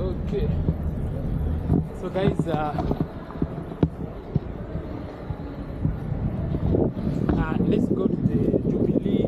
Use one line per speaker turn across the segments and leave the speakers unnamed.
Okay. So guys, let's go to the Jubilee.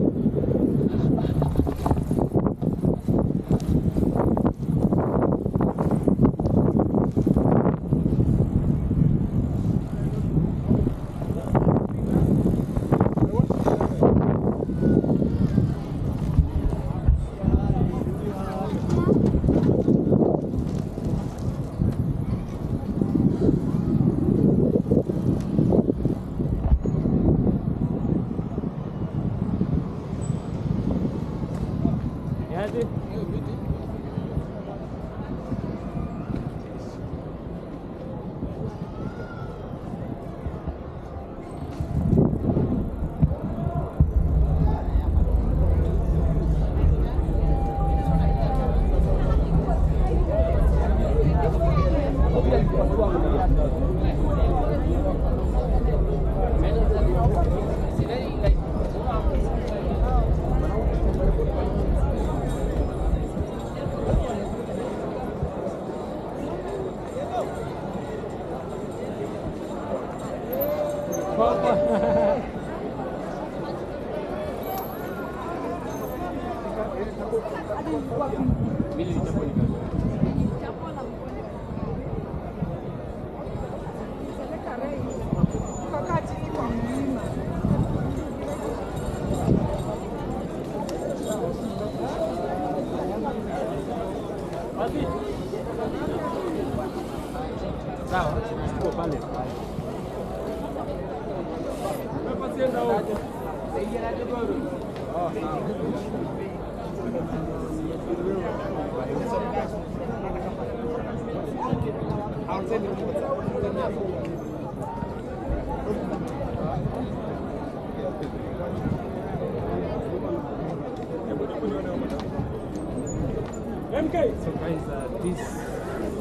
So guys, this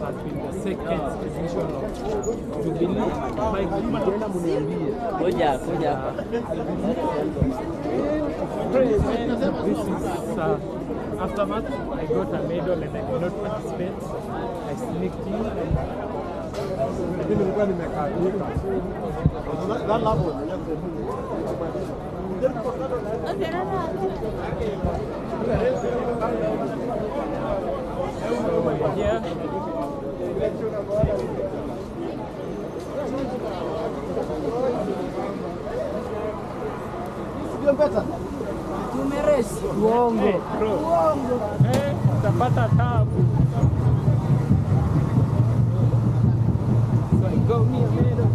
has been the second edition of Jubilee. This is aftermath. I got a medal and I did not participate. I sneaked in. Yeah.
Tumeresi uongo. Uongo.
Utapata tabu. So I go me a medal.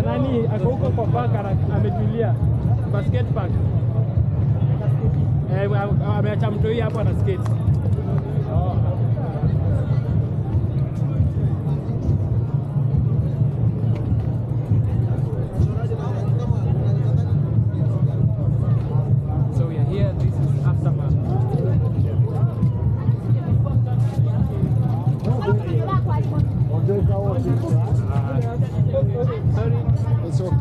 Nani ako huko kwa park ametulia basket park. Ameacha mtoi hapo ana skate. So we are here. This is aftermath. Sorry.
It's okay.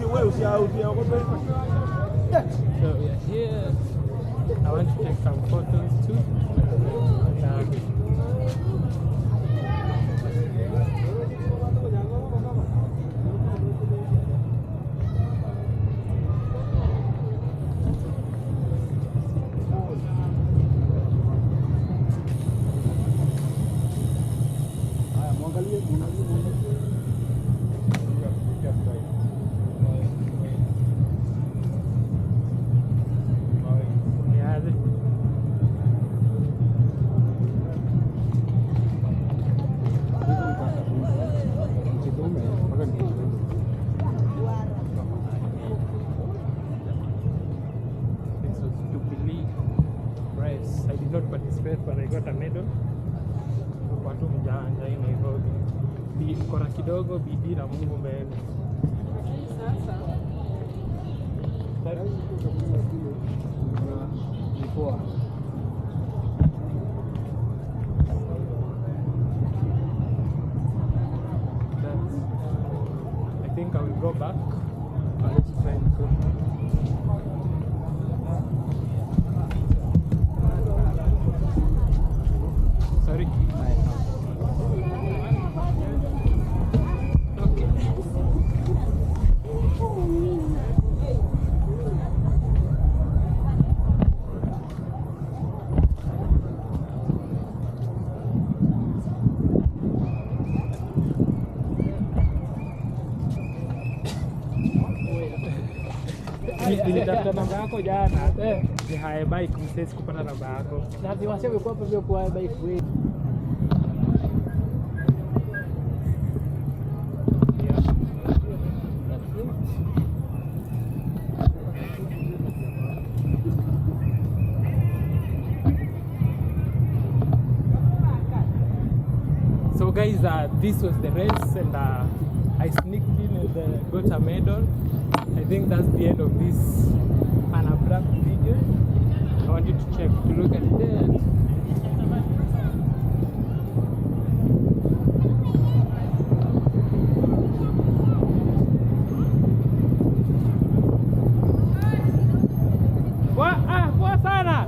So we are here. I want to take some photos too. I did not participate, but I got a medal. Kwa tu mjanja hii Nairobi. Kona kidogo bidii na Mungu mbele. Sasa. I think I will go back. Let's try and go. Sorry. Nilitafuta namba yako jana. Ni high bike msesi kupata namba yako.
Na viwaseme kwa hivyo kwa high bike wewe.
So guys, this was the race and I sneaked in and got a medal. I think that's the end of this unabrupt video. I want you to check, to look at that. Poa sana!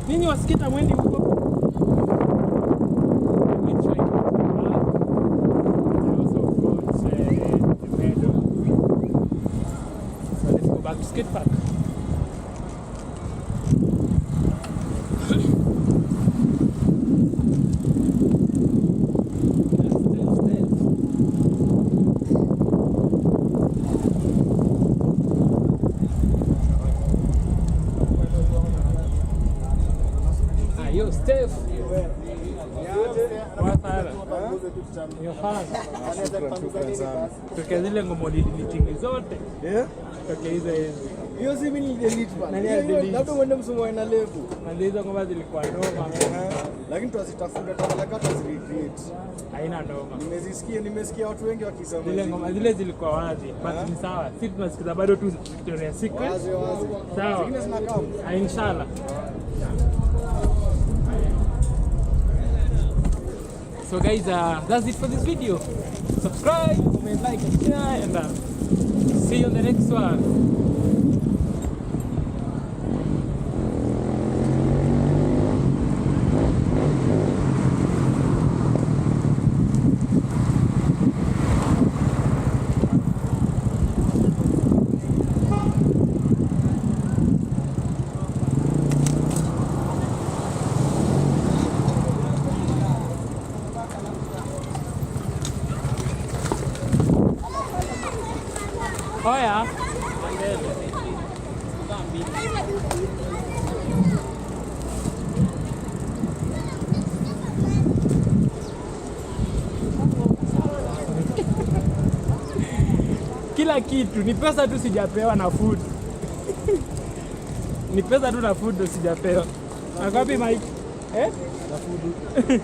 Nyinyi wasikita mwendi huko. So let's go back to skate park. Yo, Steph. Toke zile ngoma deleting zote. Toke hizo.
Hiyo si mimi delete bana. Labda uende msomo ina level.
Na hizo ngoma zilikuwa noma.
Lakini tuazitafuta tutakata recreate.
Haina noma.
Nimesikia watu wengi wakisema
zile ngoma zile zilikuwa wazi. But ni sawa. Sisi tunasikiza bado tu Victoria Secret.
wazi.
Sawa.
Zingine zinakaa.
Inshallah. So guys, that's it for this video. Subscribe, comment, like, and share, and see you on the next one. Oh yeah. Kila kitu ni pesa tu sijapewa na food. Ni pesa tu na food ndo sijapewa. Ngapi Mike? Na food.